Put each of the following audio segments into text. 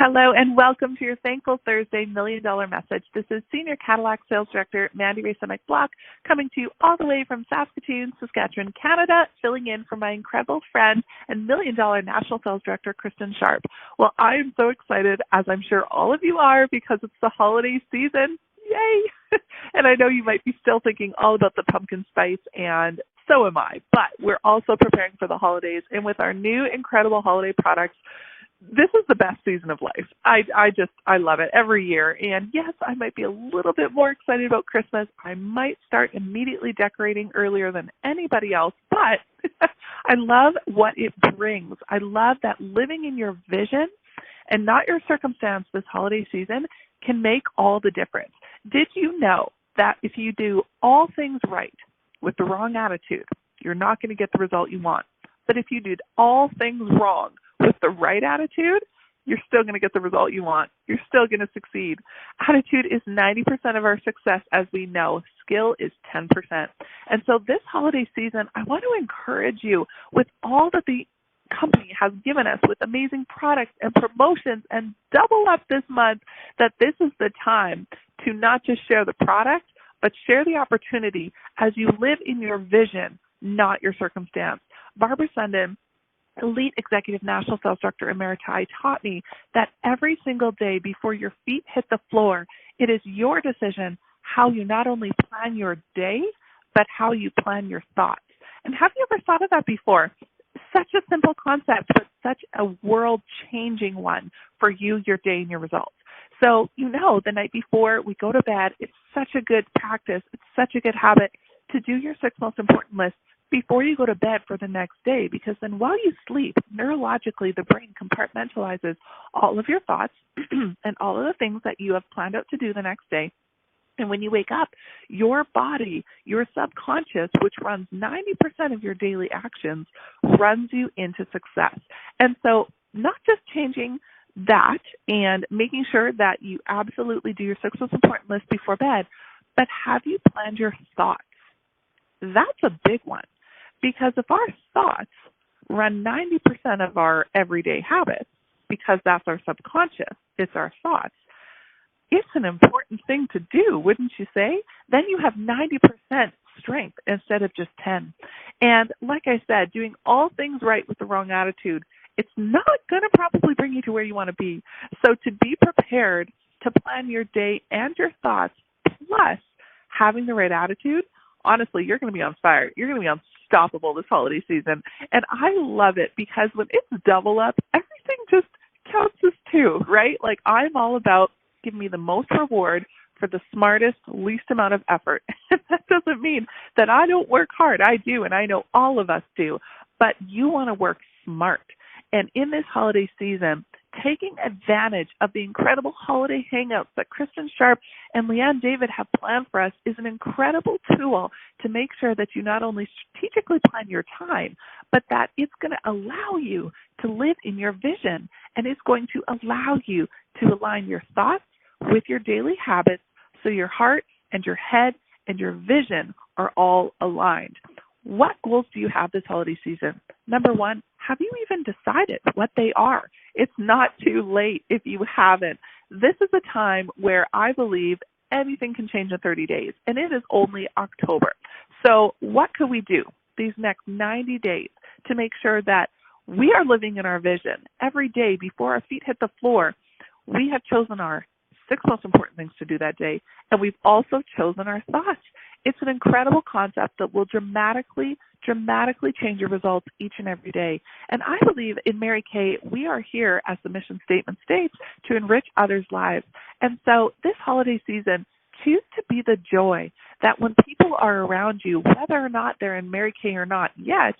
Hello and welcome to your Thankful Thursday $1 Million Message. This is Senior Cadillac Sales Director Mandy Rae coming to you all the way from Saskatoon, Saskatchewan, Canada, filling in for my incredible friend and $1 Million National Sales Director Kristin Sharpe. Well, I am so excited, as I'm sure all of you are, because it's the holiday season. Yay! And I know you might be still thinking all about the pumpkin spice, and so am I. But we're also preparing for the holidays, and with our new incredible holiday products, this is the best season of life. I love it every year. And yes, I might be a little bit more excited about Christmas. I might start immediately decorating earlier than anybody else, but I love what it brings. I love that living in your vision and not your circumstance this holiday season can make all the difference. Did you know that if you do all things right with the wrong attitude, you're not going to get the result you want? But if you did all things wrong with the right attitude, you're still going to get the result you want. You're still going to succeed. Attitude is 90% of our success, as we know. Skill is 10%. And so this holiday season, I want to encourage you with all that the company has given us with amazing products and promotions and double up this month, that this is the time to not just share the product, but share the opportunity as you live in your vision, not your circumstance. Barbara Sundin, Elite Executive National Sales Director Emeriti, taught me that every single day before your feet hit the floor, it is your decision how you not only plan your day, but how you plan your thoughts. And have you ever thought of that before? Such a simple concept, but such a world-changing one for you, your day, and your results. So, the night before we go to bed, it's such a good practice, it's such a good habit to do your 6 most important lists before you go to bed for the next day, because then while you sleep, neurologically, the brain compartmentalizes all of your thoughts and all of the things that you have planned out to do the next day. And when you wake up, your body, your subconscious, which runs 90% of your daily actions, runs you into success. And so not just changing that and making sure that you absolutely do your 6 most important list before bed, but have you planned your thoughts? That's a big one. Because if our thoughts run 90% of our everyday habits, because that's our subconscious, it's our thoughts, it's an important thing to do, wouldn't you say? Then you have 90% strength instead of just 10. And like I said, doing all things right with the wrong attitude, it's not going to probably bring you to where you want to be. So to be prepared to plan your day and your thoughts, plus having the right attitude, honestly, you're going to be on fire. You're going to be unstoppable this holiday season. And I love it because when it's double up, everything just counts as 2, right? Like, I'm all about giving me the most reward for the smartest, least amount of effort. And that doesn't mean that I don't work hard. I do, and I know all of us do. But you want to work smart. And in this holiday season, taking advantage of the incredible holiday hangouts that Kristin Sharpe and Leanne David have planned for us is an incredible tool to make sure that you not only strategically plan your time, but that it's going to allow you to live in your vision, and it's going to allow you to align your thoughts with your daily habits so your heart and your head and your vision are all aligned. What goals do you have this holiday season? Number 1, have you even decided what they are? It's not too late if you haven't. This is a time where I believe anything can change in 30 days, and it is only October. So what could we do these next 90 days to make sure that we are living in our vision every day before our feet hit the floor? We have chosen our 6 most important things to do that day, and we've also chosen our thoughts. It's an incredible concept that will dramatically change your results each and every day. And I believe in Mary Kay, we are here, as the mission statement states, to enrich others' lives. And so this holiday season, choose to be the joy that when people are around you, whether or not they're in Mary Kay or not yet,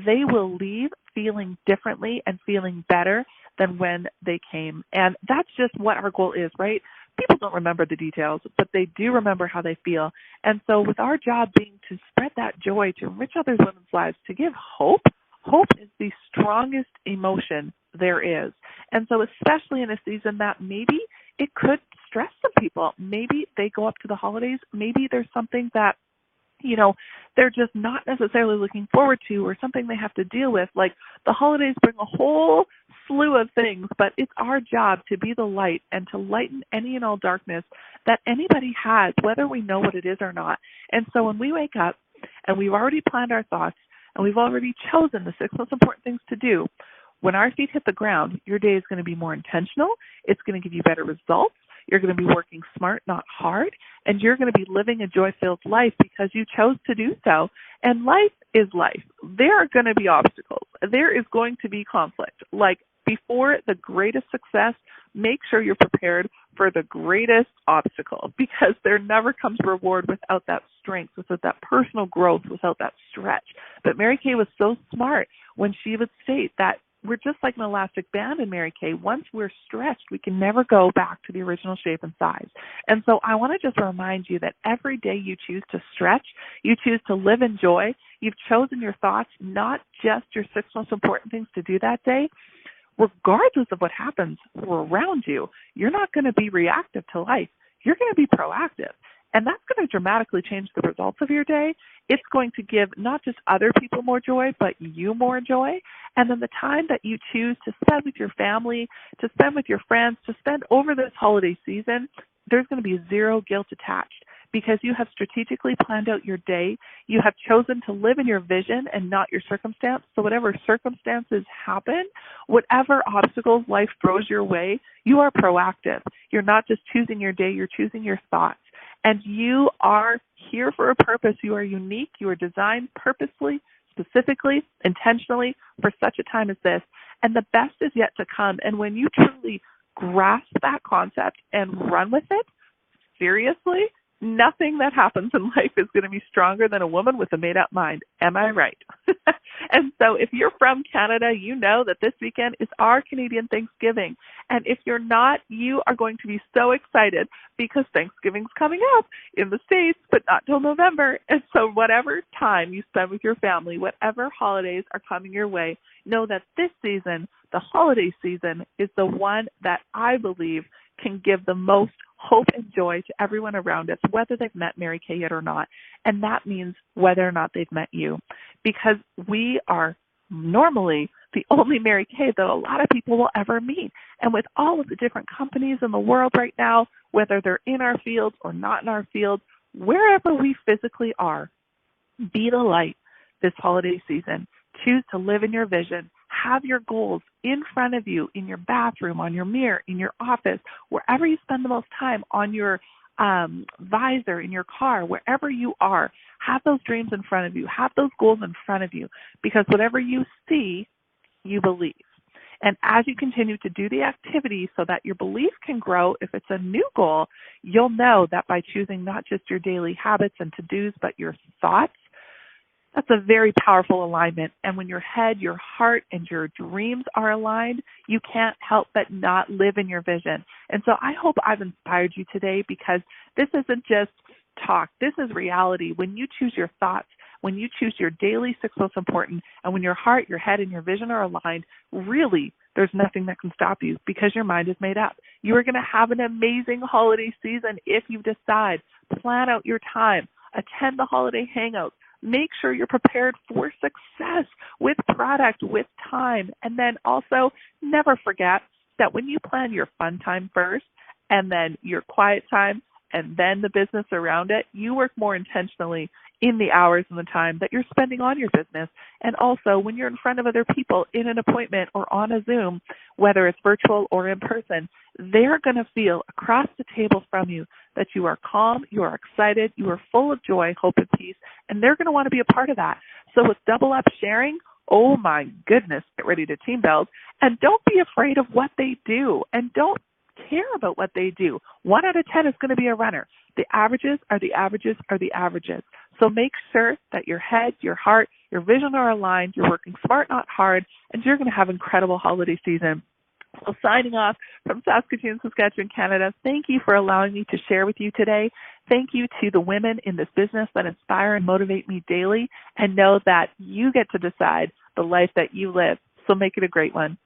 they will leave feeling differently and feeling better than when they came. And that's just what our goal is, right? People don't remember the details, but they do remember how they feel. And so with our job being to spread that joy, to enrich other women's lives, to give hope, hope is the strongest emotion there is. And so especially in a season that maybe it could stress some people. Maybe they go up to the holidays. Maybe there's something that they're just not necessarily looking forward to, or something they have to deal with. Like, the holidays bring a whole slew of things, but it's our job to be the light and to lighten any and all darkness that anybody has, whether we know what it is or not. And so when we wake up and we've already planned our thoughts and we've already chosen the 6 most important things to do, when our feet hit the ground, your day is going to be more intentional. It's going to give you better results. You're going to be working smart, not hard, and you're going to be living a joy-filled life because you chose to do so. And life is life. There are going to be obstacles. There is going to be conflict. Like, before the greatest success, make sure you're prepared for the greatest obstacle, because there never comes reward without that strength, without that personal growth, without that stretch. But Mary Kay was so smart when she would state that we're just like an elastic band in Mary Kay. Once we're stretched, we can never go back to the original shape and size. And so I want to just remind you that every day you choose to stretch, you choose to live in joy, you've chosen your thoughts, not just your 6 most important things to do that day. Regardless of what happens around you, you're not going to be reactive to life. You're going to be proactive. And that's going to dramatically change the results of your day. It's going to give not just other people more joy, but you more joy. And then the time that you choose to spend with your family, to spend with your friends, to spend over this holiday season, there's going to be zero guilt attached, because you have strategically planned out your day. You have chosen to live in your vision and not your circumstance. So whatever circumstances happen, whatever obstacles life throws your way, you are proactive. You're not just choosing your day, you're choosing your thoughts. And you are here for a purpose. You are unique. You are designed purposely, specifically, intentionally for such a time as this. And the best is yet to come. And when you truly grasp that concept and run with it, seriously, nothing that happens in life is going to be stronger than a woman with a made-up mind. Am I right? And so if you're from Canada, you know that this weekend is our Canadian Thanksgiving. And if you're not, you are going to be so excited, because Thanksgiving's coming up in the States, but not till November. And so whatever time you spend with your family, whatever holidays are coming your way, know that this season, the holiday season, is the one that I believe can give the most hope and joy to everyone around us, whether they've met Mary Kay yet or not. And that means whether or not they've met you, because we are normally the only Mary Kay that a lot of people will ever meet. And with all of the different companies in the world right now, whether they're in our fields or not in our fields, wherever we physically are, be the light this holiday season. Choose to live in your vision. Have your goals in front of you, in your bathroom, on your mirror, in your office, wherever you spend the most time, on your visor, in your car, wherever you are. Have those dreams in front of you. Have those goals in front of you, because whatever you see, you believe. And as you continue to do the activity so that your belief can grow, if it's a new goal, you'll know that by choosing not just your daily habits and to-dos, but your thoughts, that's a very powerful alignment. And when your head, your heart, and your dreams are aligned, you can't help but not live in your vision. And so I hope I've inspired you today, because this isn't just talk. This is reality. When you choose your thoughts, when you choose your daily 6 most important, and when your heart, your head, and your vision are aligned, really, there's nothing that can stop you, because your mind is made up. You are going to have an amazing holiday season if you decide. Plan out your time. Attend the holiday Hangouts. Make sure you're prepared for success with product, with time. And then also, never forget that when you plan your fun time first, and then your quiet time, and then the business around it, you work more intentionally in the hours and the time that you're spending on your business. And also, when you're in front of other people in an appointment or on a Zoom, whether it's virtual or in person, they're going to feel across the table from you that you are calm, you are excited, you are full of joy, hope, and peace, and they're going to want to be a part of that. So with Double Up Sharing, oh my goodness, get ready to team build. And don't be afraid of what they do, and don't care about what they do. 1 out of 10 is going to be a runner. The averages are the averages are the averages. So make sure that your head, your heart, your vision are aligned, you're working smart, not hard, and you're going to have an incredible holiday season. So signing off from Saskatoon, Saskatchewan, Canada, thank you for allowing me to share with you today. Thank you to the women in this business that inspire and motivate me daily, and know that you get to decide the life that you live. So make it a great one.